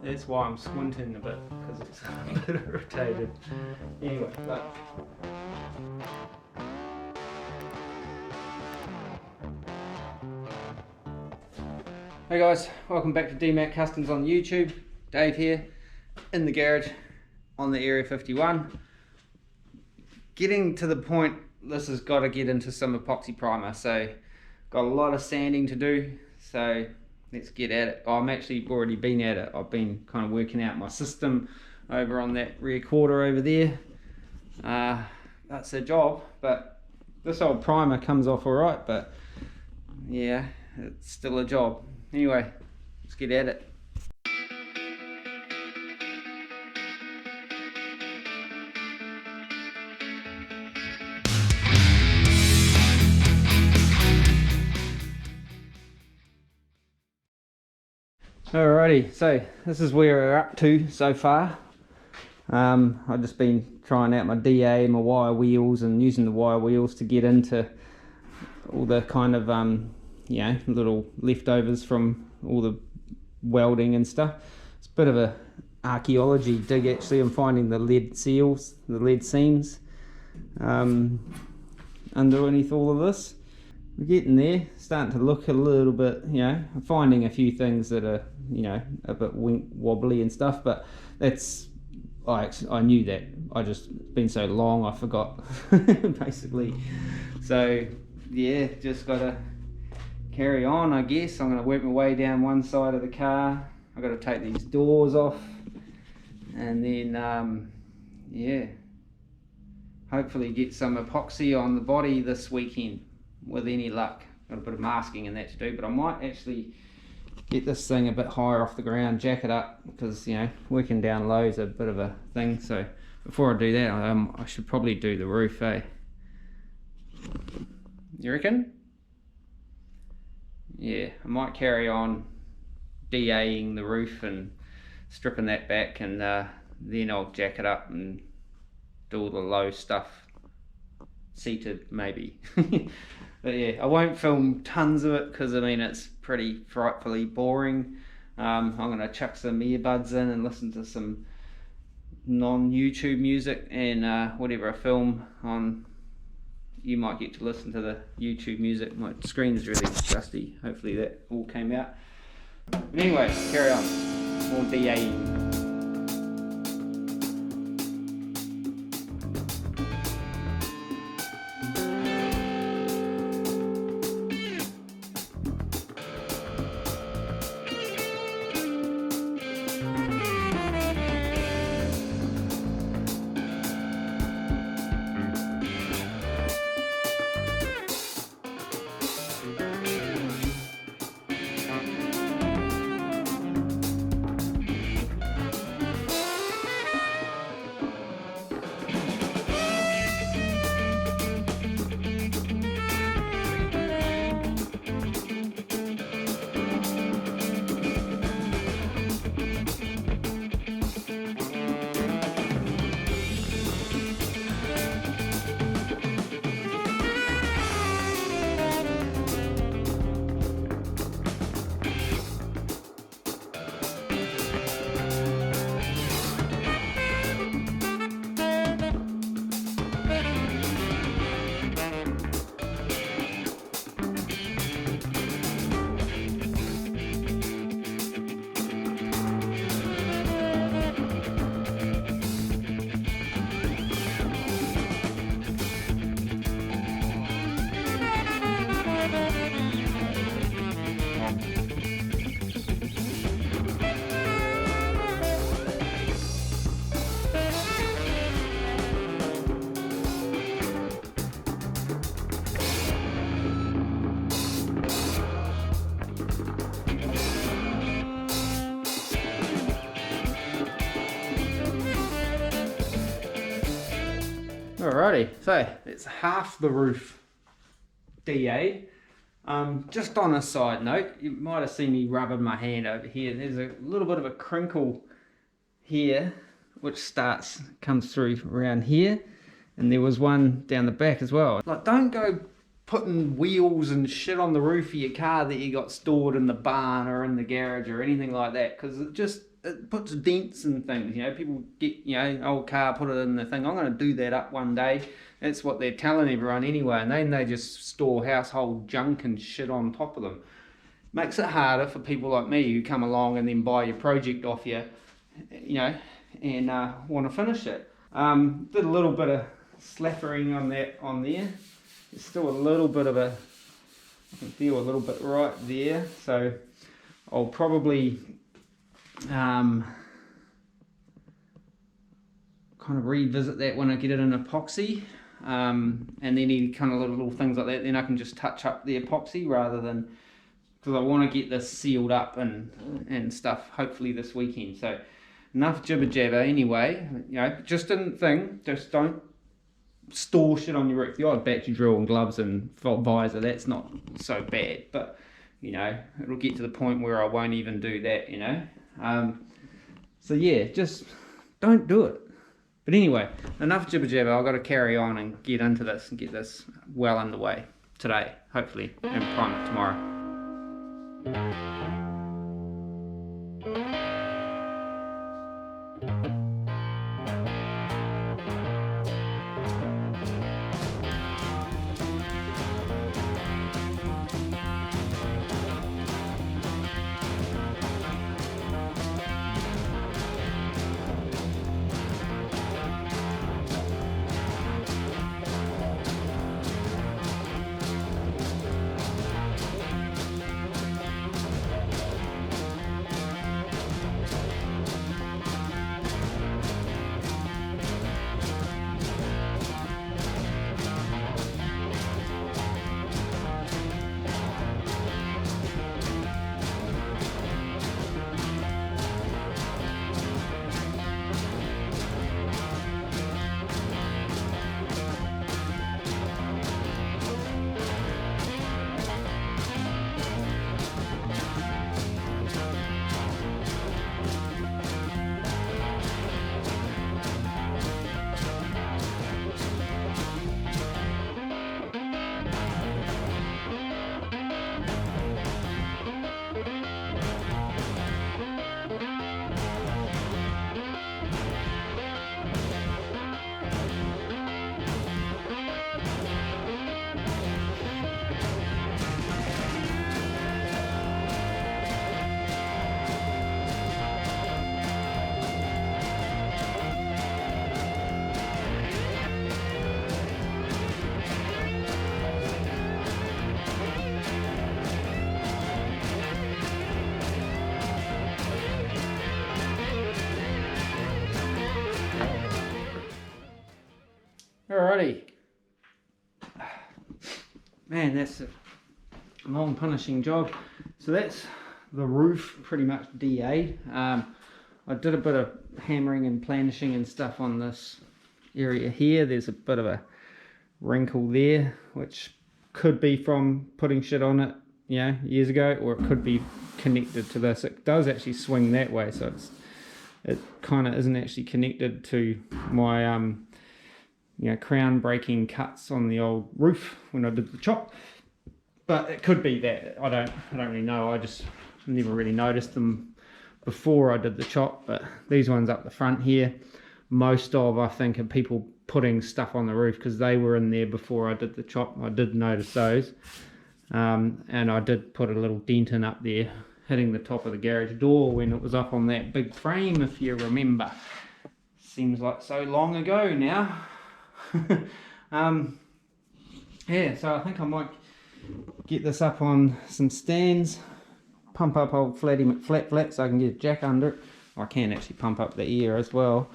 That's why I'm squinting a bit, because it's a bit irritated. Anyway, but hey guys, welcome back to DMAC Customs on YouTube. Dave here in the garage on the Area 51. Getting to the point, this has got to get into some epoxy primer, so got a lot of sanding to do, so let's get at it. I'm actually already been at it. I've been kind of working out my system over on that rear quarter over there. That's a job, but this old primer comes off alright, but yeah, it's still a job. Anyway, let's get at it. Alrighty, so this is where we're up to so far. I've just been trying out my DA, my wire wheels, and using the wire wheels to get into all the kind of you know, little leftovers from all the welding and stuff. It's a bit of a archaeology dig actually. I'm finding the lead seals, the lead seams underneath all of this. We're getting there, starting to look a little bit, you know, I'm finding a few things that are, you know, a bit wobbly and stuff, but that's, I knew that. I just, it's been so long, I forgot, basically. So, yeah, just gotta carry on, I guess. I'm gonna work my way down one side of the car. I've got to take these doors off, and then, yeah, hopefully get some epoxy on the body this weekend. With any luck. Got a bit of masking and that to do, but I might actually get this thing a bit higher off the ground, jack it up, because, you know, working down low is a bit of a thing. So before I do that, I should probably do the roof, eh? You reckon? Yeah, I might carry on DAing the roof and stripping that back, and then I'll jack it up and do all the low stuff. Seated, maybe. But yeah, I won't film tons of it because I mean it's pretty frightfully boring. I'm gonna chuck some earbuds in and listen to some non-YouTube music, and whatever I film on, you might get to listen to the YouTube music. My screen's really dusty. Hopefully that all came out. But anyway, carry on. More DAing. Alrighty, so it's half the roof DA. Just on a side note, you might have seen me rubbing my hand over here. There's a little bit of a crinkle here, which comes through around here, and there was one down the back as well. Like, don't go putting wheels and shit on the roof of your car that you got stored in the barn or in the garage or anything like that, because it just it puts dents and things, you know. People get, you know, old car, put it in the thing. I'm going to do that up one day. That's what they're telling everyone anyway, and then they just store household junk and shit on top of them. Makes it harder for people like me who come along and then buy your project off you, you know, and want to finish it. Did a little bit of slappering on that on there. There's still a little bit of a, I can feel a little bit right there, so I'll probably kind of revisit that when I get it in epoxy, and then any kind of little things like that, then I can just touch up the epoxy rather than, because I want to get this sealed up and stuff hopefully this weekend. So enough jibber jabber anyway, you know. Just didn't think, just don't store shit on your roof. The odd battery drill and gloves and visor, that's not so bad, but you know, it'll get to the point where I won't even do that, you know. So yeah, just don't do it. But anyway, enough jibber jabber. I've got to carry on and get into this and get this well underway today, hopefully, and prime it tomorrow. Alrighty, man, that's a long punishing job. So that's the roof pretty much DA'd. I did a bit of hammering and planishing and stuff on this area here. There's a bit of a wrinkle there, which could be from putting shit on it, you know, years ago, or it could be connected to this. It does actually swing that way, so it kind of isn't actually connected to my you know, crown breaking cuts on the old roof when I did the chop. But it could be that. I don't really know. I just never really noticed them before I did the chop. But these ones up the front here, most of, I think, are people putting stuff on the roof because they were in there before I did the chop. I did notice those. And I did put a little dent in up there, hitting the top of the garage door when it was up on that big frame, if you remember. Seems like so long ago now. Yeah, so I think I might get this up on some stands, pump up old Flatty McFlat so I can get a jack under it. I can actually pump up the ear as well.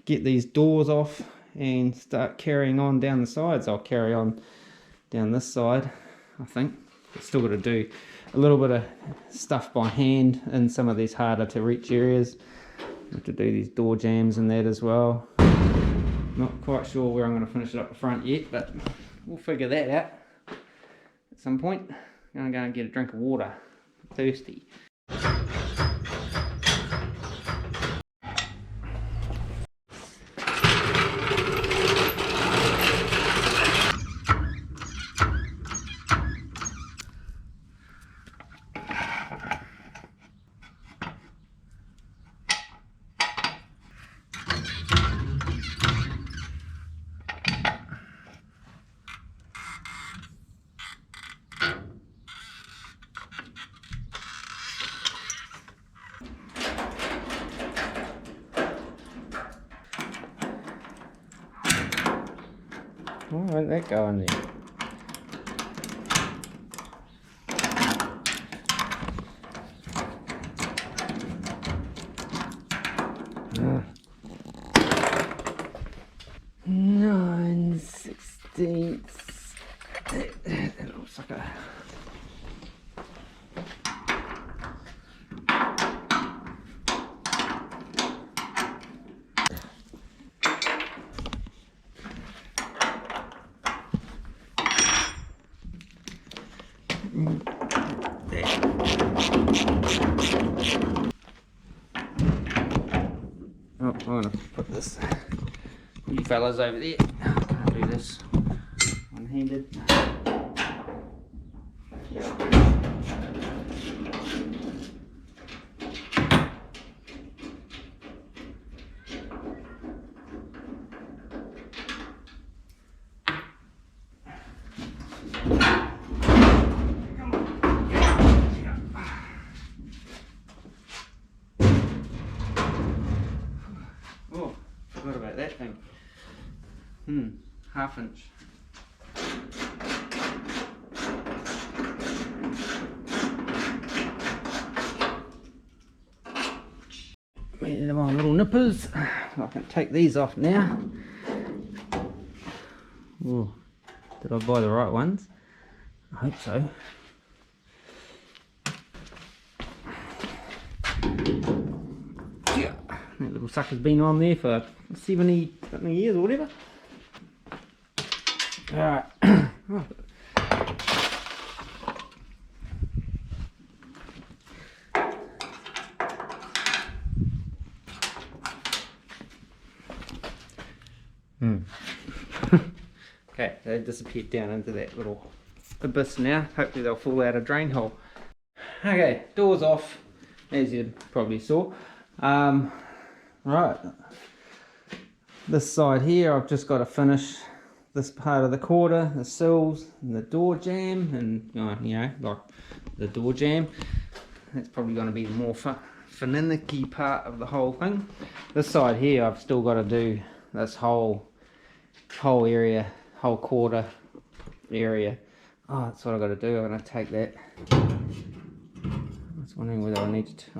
Get these doors off and start carrying on down the sides. I'll carry on down this side, I think. Still got to do a little bit of stuff by hand in some of these harder to reach areas. Have to do these door jambs and that as well. Not quite sure where I'm going to finish it up the front yet, but we'll figure that out at some point. I'm going to go and get a drink of water. I'm thirsty. Why won't that go in there? Nine sixteenths. That little sucker. Oh, I'm gonna put this. You fellas over there. Can't do this one-handed. Oh, forgot about that thing. Half inch. These are my little nippers. I can take these off now. Oh, did I buy the right ones? I hope so. Yeah, that little sucker's been on there for 70 something years or whatever. Alright. Okay, they disappeared down into that little abyss now. Hopefully they'll fall out a drain hole. Okay, doors off, as you probably saw. Right, this side here I've just got to finish this part of the quarter, the sills and the door jamb, and you know, like the door jamb. That's probably going to be the more finicky part of the whole thing. This side here I've still got to do this whole area, whole quarter area. Oh, that's what I've got to do. I'm going to take that. I was wondering whether I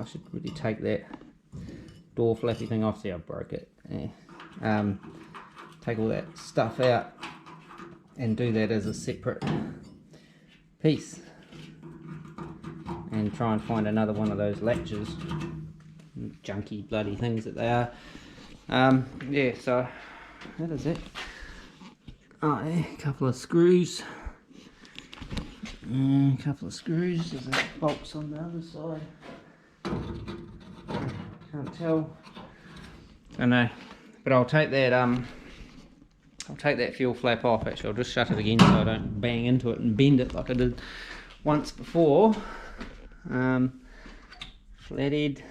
should really take that door flappy thing off. See, I broke it. Yeah. Take all that stuff out and do that as a separate piece, and try and find another one of those latches, junky bloody things that they are. Yeah, so that is it. Oh yeah, a couple of screws. A couple of screws. There's a bolts on the other side. Can't tell. I know, but I'll take that fuel flap off. Actually, I'll just shut it again so I don't bang into it and bend it like I did once before. Flathead.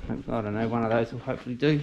I don't know, one of those will hopefully do.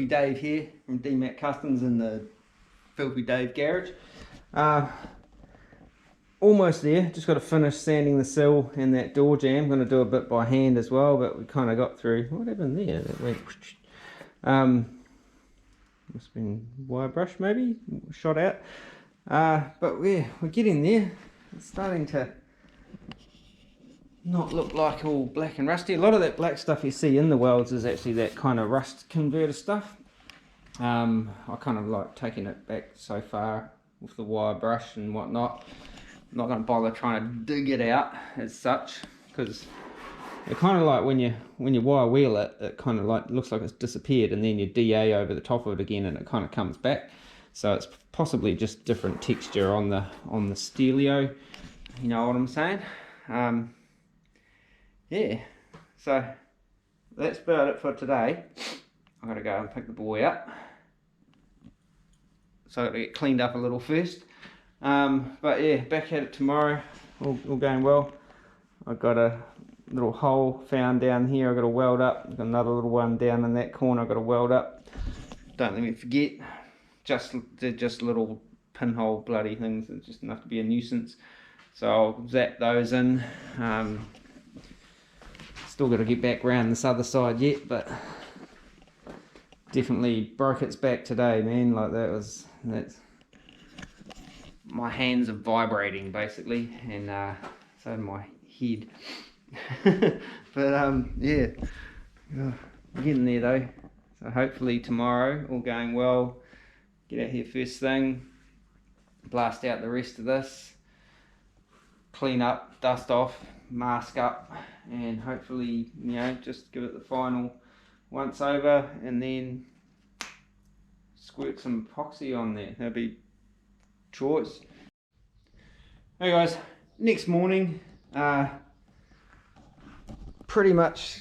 Filthy Dave here from DMAC Customs in the Filthy Dave garage. Almost there, just got to finish sanding the sill and that door jamb. I'm going to do a bit by hand as well, but we kind of got through. What happened there? That went must have been wire brush maybe, shot out. But we're getting there. It's starting to not look like all black and rusty. A lot of that black stuff you see in the welds is actually that kind of rust converter stuff. I kind of like taking it back so far with the wire brush and whatnot. I'm not going to bother trying to dig it out as such, because it kind of like when you wire wheel it, it kind of like looks like it's disappeared, and then you DA over the top of it again and it kind of comes back. So it's possibly just different texture on the steelio, you know what I'm saying. Yeah, so that's about it for today. I've got to go and pick the boy up, so I've got to get cleaned up a little first. But yeah, back at it tomorrow, all going well. I've got a little hole found down here I've got to weld up. I've got another little one down in that corner I've got to weld up. Don't let me forget, they're just little pinhole bloody things, it's just enough to be a nuisance. So I'll zap those in. Still got to get back round this other side yet, but definitely broke its back today, man. Like that's my hands are vibrating basically, and so my head. But yeah, we're getting there though. So hopefully tomorrow, all going well, get out here first thing, blast out the rest of this, clean up, dust off, mask up, and hopefully, you know, just give it the final once over, and then squirt some epoxy on there. That'll be choice. Hey guys, next morning, pretty much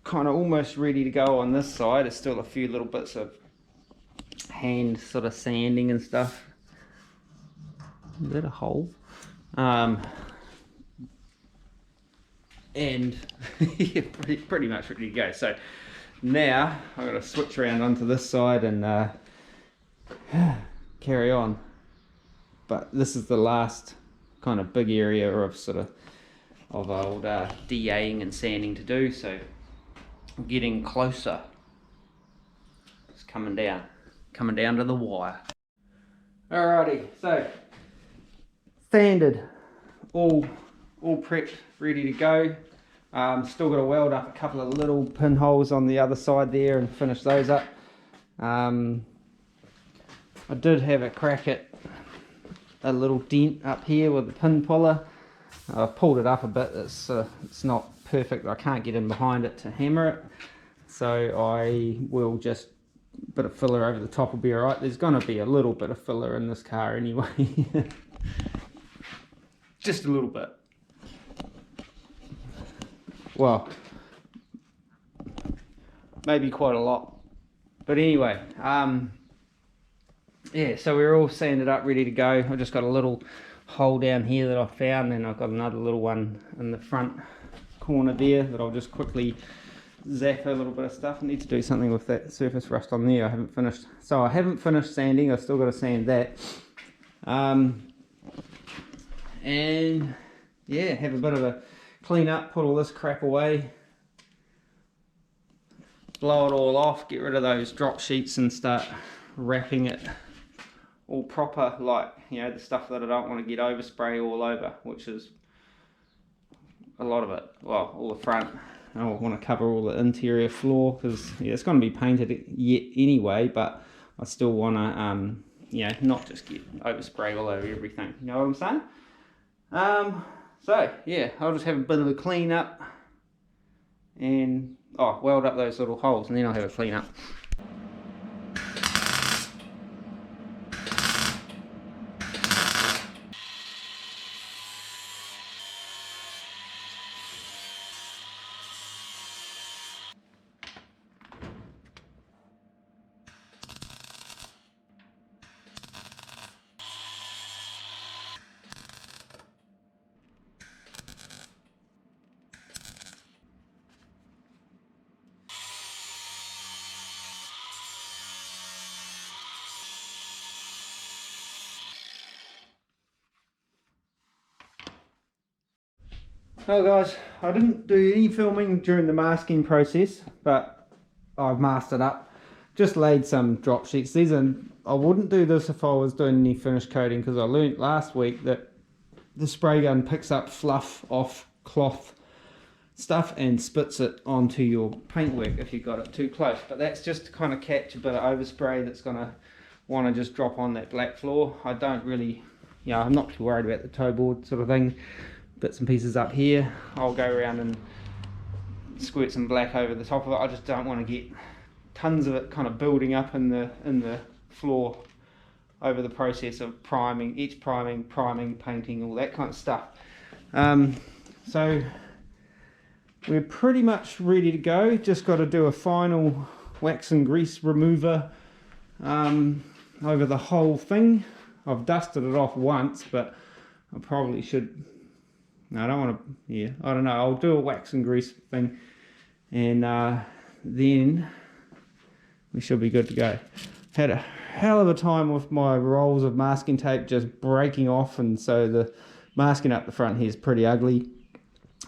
kind of almost ready to go on this side. There's still a few little bits of hand sort of sanding and stuff. Is that a hole? And yeah, pretty much ready to go. So now I've got to switch around onto this side and carry on. But this is the last kind of big area of sort of old DAing and sanding to do, so I'm getting closer. It's coming down to the wire. Alrighty, so sanded, all prepped, ready to go. Still got to weld up a couple of little pinholes on the other side there and finish those up. I did have a crack at a little dent up here with the pin puller. I've pulled it up a bit. It's not perfect. I can't get in behind it to hammer it, so I will just a bit of filler over the top will be alright. There's going to be a little bit of filler in this car anyway. Just a little bit. Well, maybe quite a lot, but anyway, yeah, so we're all sanded up, ready to go. I've just got a little hole down here that I found, and I've got another little one in the front corner there that I'll just quickly zap a little bit of stuff. I need to do something with that surface rust on there. I haven't finished, so I haven't finished sanding. I've still got to sand that, and yeah, have a bit of a clean up, put all this crap away, blow it all off, get rid of those drop sheets and start wrapping it all proper, like, you know, the stuff that I don't want to get overspray all over, which is a lot of it. Well, all the front. I want to cover all the interior floor, because yeah, it's going to be painted yet anyway, but I still want to you know, not just get overspray all over everything, you know what I'm saying? So yeah, I'll just have a bit of a clean up and weld up those little holes, and then I'll have a clean up. Oh guys, I didn't do any filming during the masking process, but I've masked up. Just laid some drop sheets. These are, I wouldn't do this if I was doing any finish coating, because I learnt last week that the spray gun picks up fluff off cloth stuff and spits it onto your paintwork if you got it too close. But that's just to kind of catch a bit of overspray that's going to want to just drop on that black floor. I don't really, you know, I'm not too worried about the toe board sort of thing. Bits and pieces up here, I'll go around and squirt some black over the top of it. I just don't want to get tons of it kind of building up in the floor over the process of priming, priming, painting, all that kind of stuff. So we're pretty much ready to go. Just got to do a final wax and grease remover over the whole thing. I've dusted it off once, but I probably should. No, I don't want to, yeah, I don't know. I'll do a wax and grease thing, and then we should be good to go. Had a hell of a time with my rolls of masking tape just breaking off, and so the masking up the front here is pretty ugly.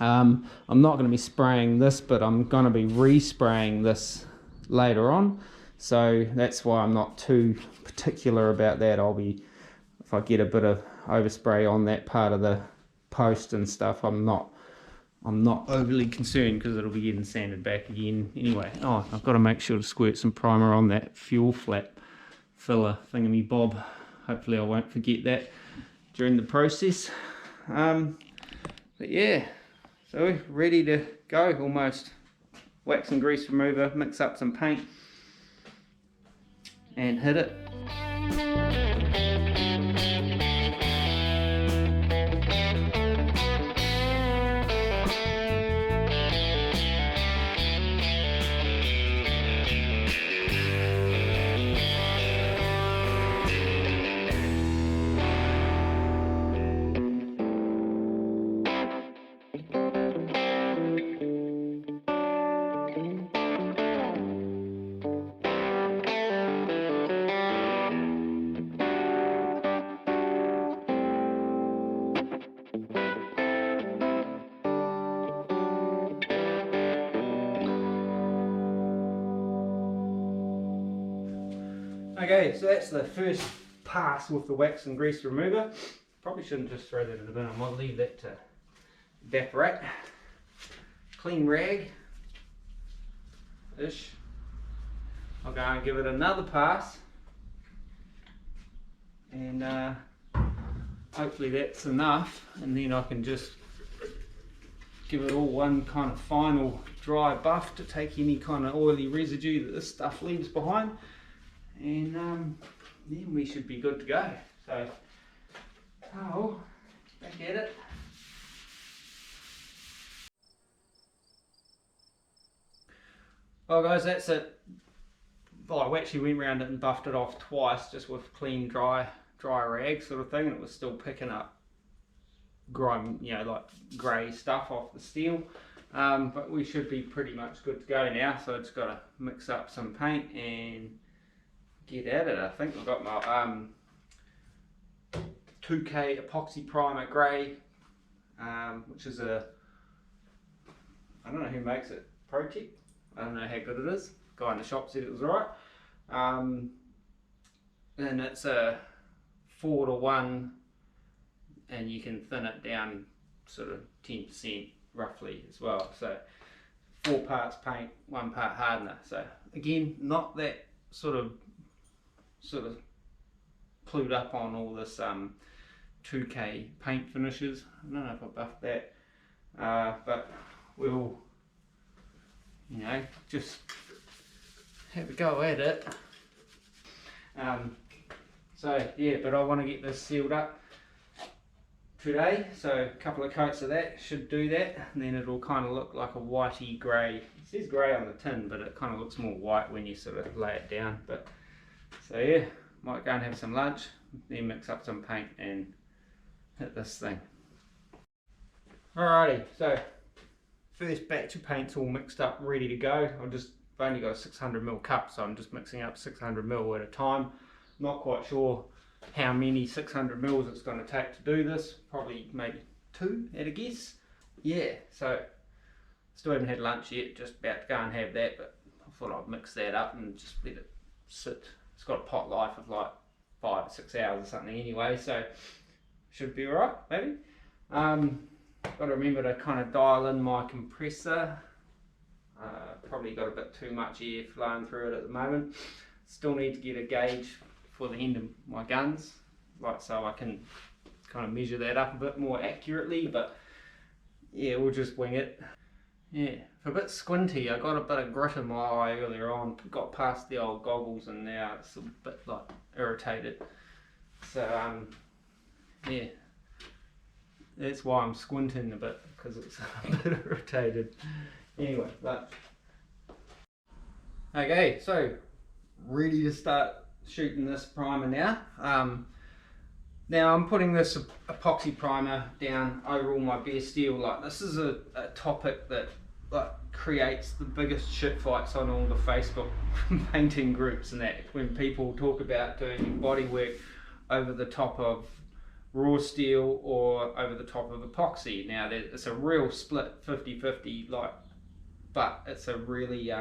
I'm not going to be spraying this, but I'm going to be respraying this later on, so that's why I'm not too particular about that. I'll be, if I get a bit of overspray on that part of the post and stuff, I'm not overly concerned, because it'll be getting sanded back again anyway. Oh, I've got to make sure to squirt some primer on that fuel flap filler thingy bob. Hopefully I won't forget that during the process. But yeah, so we're ready to go almost. Wax and grease remover, mix up some paint and hit it. Okay, so that's the first pass with the wax and grease remover. Probably shouldn't just throw that in the bin. I might leave that to evaporate. Clean rag ish. I'll go and give it another pass, and hopefully that's enough, and then I can just give it all one kind of final dry buff to take any kind of oily residue that this stuff leaves behind. And then we should be good to go. So, back at it. Well guys, that's it. I actually went around it and buffed it off twice, just with clean dry rag sort of thing, and it was still picking up grime, you know, like grey stuff off the steel. But we should be pretty much good to go now, so I just got to mix up some paint and get at it. I think I've got my 2K epoxy primer grey, which is a, I don't know who makes it, Protec. I don't know how good it is. The guy in the shop said it was alright. And it's a 4:1, and you can thin it down sort of 10% roughly as well. So 4 parts paint, 1 part hardener. So again, not that sort of clued up on all this 2K paint finishes. I don't know if I buffed that, but we'll, you know, just have a go at it. So yeah, but I want to get this sealed up today, so a couple of coats of that should do that, and then it'll kind of look like a whitey grey. It says grey on the tin, but it kind of looks more white when you sort of lay it down. But so yeah, might go and have some lunch, then mix up some paint and hit this thing. Alrighty, so first batch of paint's all mixed up, ready to go. I've only got a 600ml cup, so I'm just mixing up 600ml at a time. Not quite sure how many 600mls it's going to take to do this. Probably maybe 2 at a guess. yeah, so still haven't had lunch yet, just about to go and have that, but I thought I'd mix that up and just let it sit. It's got a pot life of like 5 or 6 hours or something anyway, so should be alright, maybe. Got to remember to kind of dial in my compressor. Probably got a bit too much air flowing through it at the moment. Still need to get a gauge for the end of my guns, like so I can kind of measure that up a bit more accurately, but yeah, we'll just wing it. Yeah, a bit squinty. I got a bit of grit in my eye earlier on, got past the old goggles and now it's a bit like irritated. So yeah, that's why I'm squinting a bit, because it's a bit irritated. Anyway, but okay, so ready to start shooting this primer now. Now I'm putting this epoxy primer down over all my bare steel. Like, this is a topic that like creates the biggest shit fights on all the Facebook painting groups and that, when people talk about doing body work over the top of raw steel or over the top of epoxy. Now it's a real split 50-50, like, but it's a really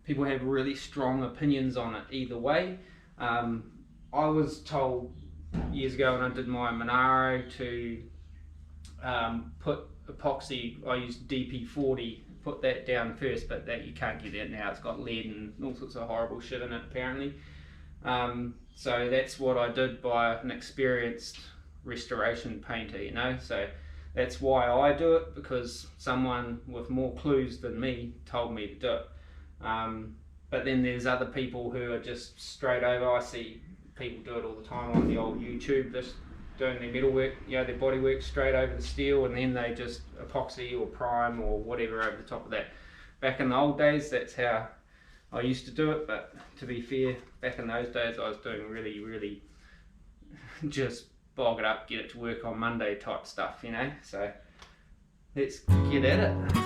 people have really strong opinions on it either way. I was told years ago when I did my Monaro to put epoxy, I used DP40, put that down first, but that you can't get that now. It's got lead and all sorts of horrible shit in it apparently. So that's what I did by an experienced restoration painter, you know. So that's why I do it, because someone with more clues than me told me to do it. But then there's other people who are just straight over. I see people do it all the time on the old YouTube, just doing their metalwork, you know, their bodywork straight over the steel, and then they just epoxy or prime or whatever over the top of that. Back in the old days, that's how I used to do it, but to be fair, back in those days I was doing really just bog it up, get it to work on Monday type stuff, you know. So let's get at it.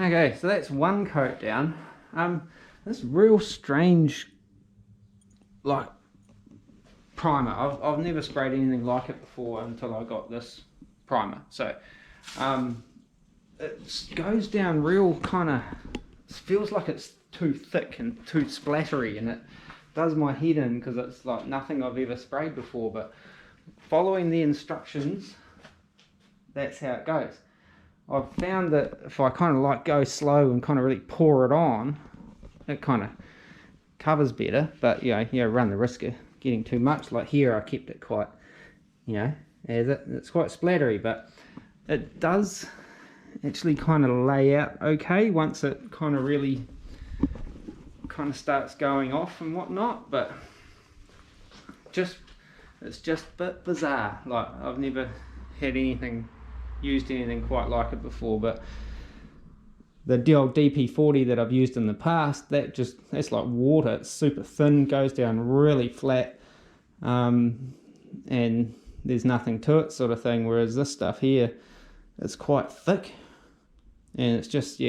Okay, so that's one coat down. This real strange, like, primer. I've never sprayed anything like it before until I got this primer. So it goes down real kind of, feels like it's too thick and too splattery, and it does my head in because it's like nothing I've ever sprayed before. But following the instructions, that's how it goes. I've found that if I kind of like go slow and kind of really pour it on, it kind of covers better. But you run the risk of getting too much. Like here, I kept it quite, it's quite splattery, but it does actually kind of lay out okay once it kind of really kind of starts going off and whatnot. But it's just a bit bizarre. Like, I've never had used anything quite like it before. But the old DP40 that I've used in the past, that's like water. It's super thin, goes down really flat, and there's nothing to it, sort of thing. Whereas this stuff here, it's quite thick, and it's just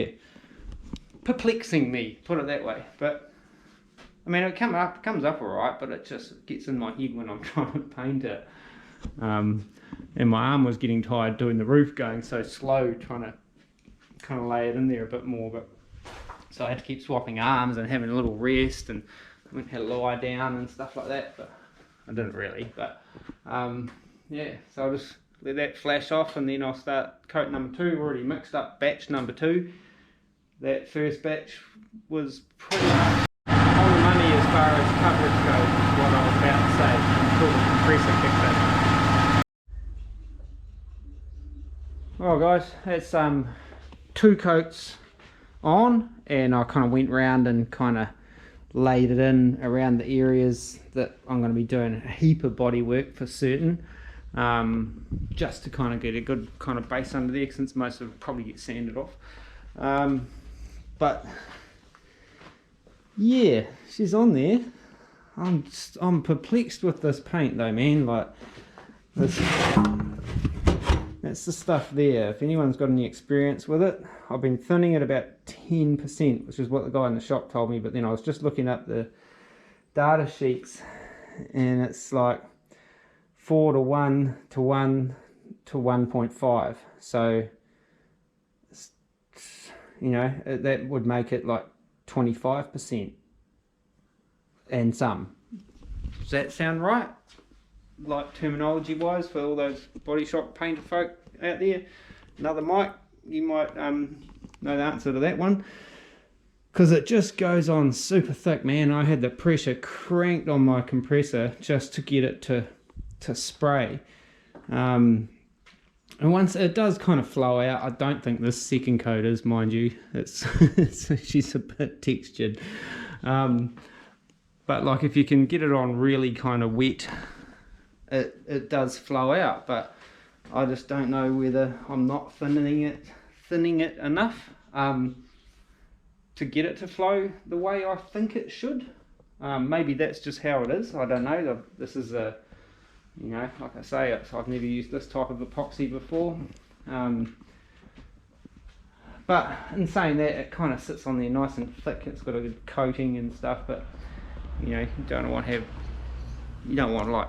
perplexing me, put it that way. But I mean, it comes up all right, but it just gets in my head when I'm trying to paint it. And my arm was getting tired doing the roof, going so slow, trying to kind of lay it in there a bit more. But so I had to keep swapping arms and having a little rest, and I went and had a lie down and stuff like that. But I didn't really. But yeah, so I'll just let that flash off, and then I'll start coat number 2. We've already mixed up batch number 2. That first batch was pretty much on the money as far as coverage goes, is what I was about to say, until the compressor kicked in. Well guys, that's 2 coats on, and I kind of went round and kind of laid it in around the areas that I'm going to be doing a heap of body work for certain, just to kind of get a good kind of base under there, since most of it probably get sanded off. But yeah, she's on there. I'm perplexed with this paint though, man. Like, that's the stuff there. If anyone's got any experience with it, I've been thinning it about 10%, which is what the guy in the shop told me. But then I was just looking up the data sheets, and it's like 4 to 1 to 1 to 1.5. So that would make it like 25% and some. Does that sound right? Like, terminology wise, for all those body shop painter folk out there? Another mic, you might know the answer to that one, because it just goes on super thick, man. I had the pressure cranked on my compressor just to get it to spray, and once it does kind of flow out, I don't think this second coat is, mind you. She's a bit textured, but like, if you can get it on really kind of wet, it does flow out. But I just don't know whether I'm not thinning it enough to get it to flow the way I think it should. Maybe that's just how it is, I don't know. This is a, like I say, I've never used this type of epoxy before, but in saying that, it kind of sits on there nice and thick. It's got a good coating and stuff, but you don't want like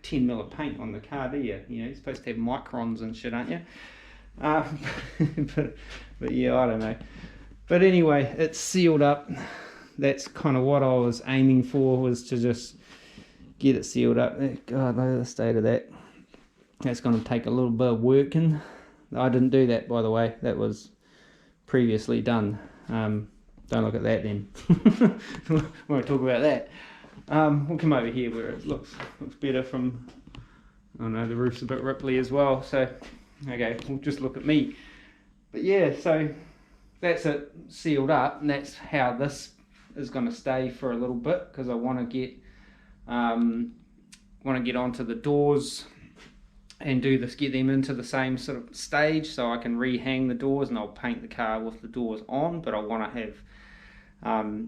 10 mil of paint on the car, do you? You're supposed to have microns and shit, aren't you? But yeah, I don't know. But anyway, it's sealed up. That's kind of what I was aiming for, was to just get it sealed up. God, look at the state of that. That's going to take a little bit of working. I didn't do that, by the way. That was previously done. Don't look at that then. We won't talk about that. We'll come over here where it looks better from, oh no, the roof's a bit ripply as well, so okay, we'll just look at me. But yeah, so that's it sealed up, and that's how this is going to stay for a little bit, because I want to get onto the doors and get them into the same sort of stage, so I can rehang the doors, and I'll paint the car with the doors on. But I want to have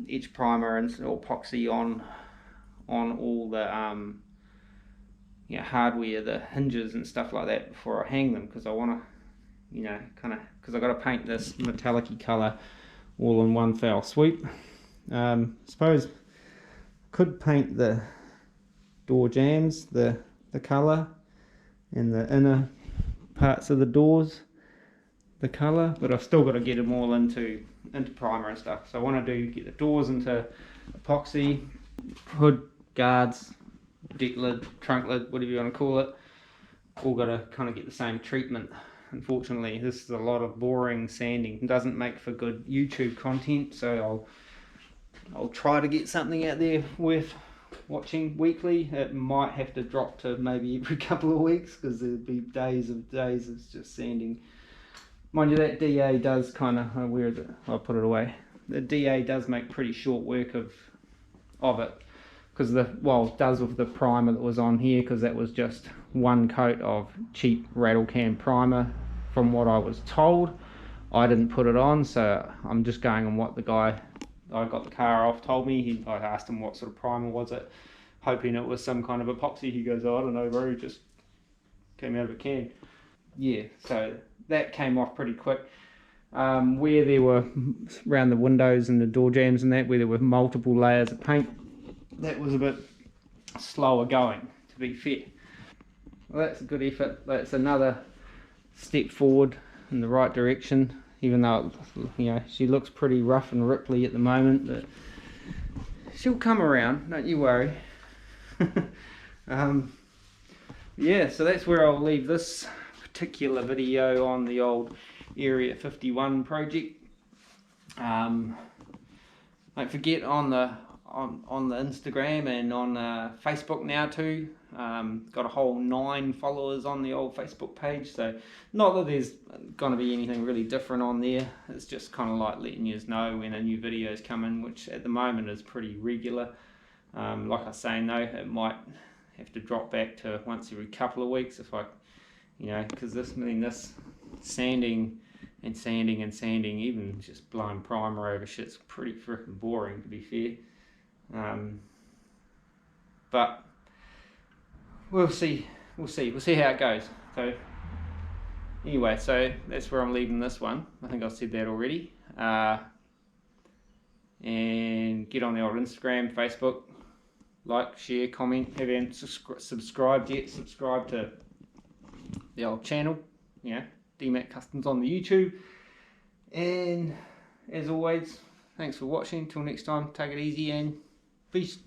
edge primer and epoxy on all the hardware, the hinges and stuff like that, before I hang them, because I want to kind of because I've got to paint this metallic-y colour all in one foul swoop. Suppose could paint the door jambs, the colour, and the inner parts of the doors the colour, but I've still got to get them all into primer and stuff. So I want to get the doors into epoxy, hood, guards, deck lid, trunk lid, whatever you want to call it, all got to kind of get the same treatment. Unfortunately, this is a lot of boring sanding. It doesn't make for good YouTube content, so I'll try to get something out there worth watching weekly. It might have to drop to maybe every couple of weeks, because there'll be days of just sanding. Mind you, that DA does kind of, where is it? I'll put it away. The DA does make pretty short work of it, because it does with the primer that was on here, because that was just one coat of cheap rattle can primer from what I was told. I didn't put it on, so I'm just going on what the guy I got the car off told me. I asked him what sort of primer was it, hoping it was some kind of epoxy. He goes, oh, I don't know bro, it just came out of a can. Yeah, so that came off pretty quick. Where there were, around the windows and the door jambs and that, where there were multiple layers of paint, that was a bit slower going, to be fair. Well, that's a good effort. That's another step forward in the right direction, even though, she looks pretty rough and ripply at the moment, but she'll come around, don't you worry. Yeah, so that's where I'll leave this particular video on the old Area 51 project. Don't forget on the Instagram and on Facebook now too. Got a whole 9 followers on the old Facebook page, so not that there's going to be anything really different on there. It's just kind of like letting you know when a new video is coming, which at the moment is pretty regular. Like I was saying though, it might have to drop back to once every couple of weeks if I, because this sanding, even just blowing primer over shit's pretty freaking boring, to be fair. But we'll see how it goes. So anyway, so that's where I'm leaving this one. I think I've said that already. And get on the old Instagram, Facebook, like, share, comment. If you haven't subscribed yet, subscribe to the old channel, DMAC Customs on the YouTube. And as always, thanks for watching. Till next time, take it easy and peace.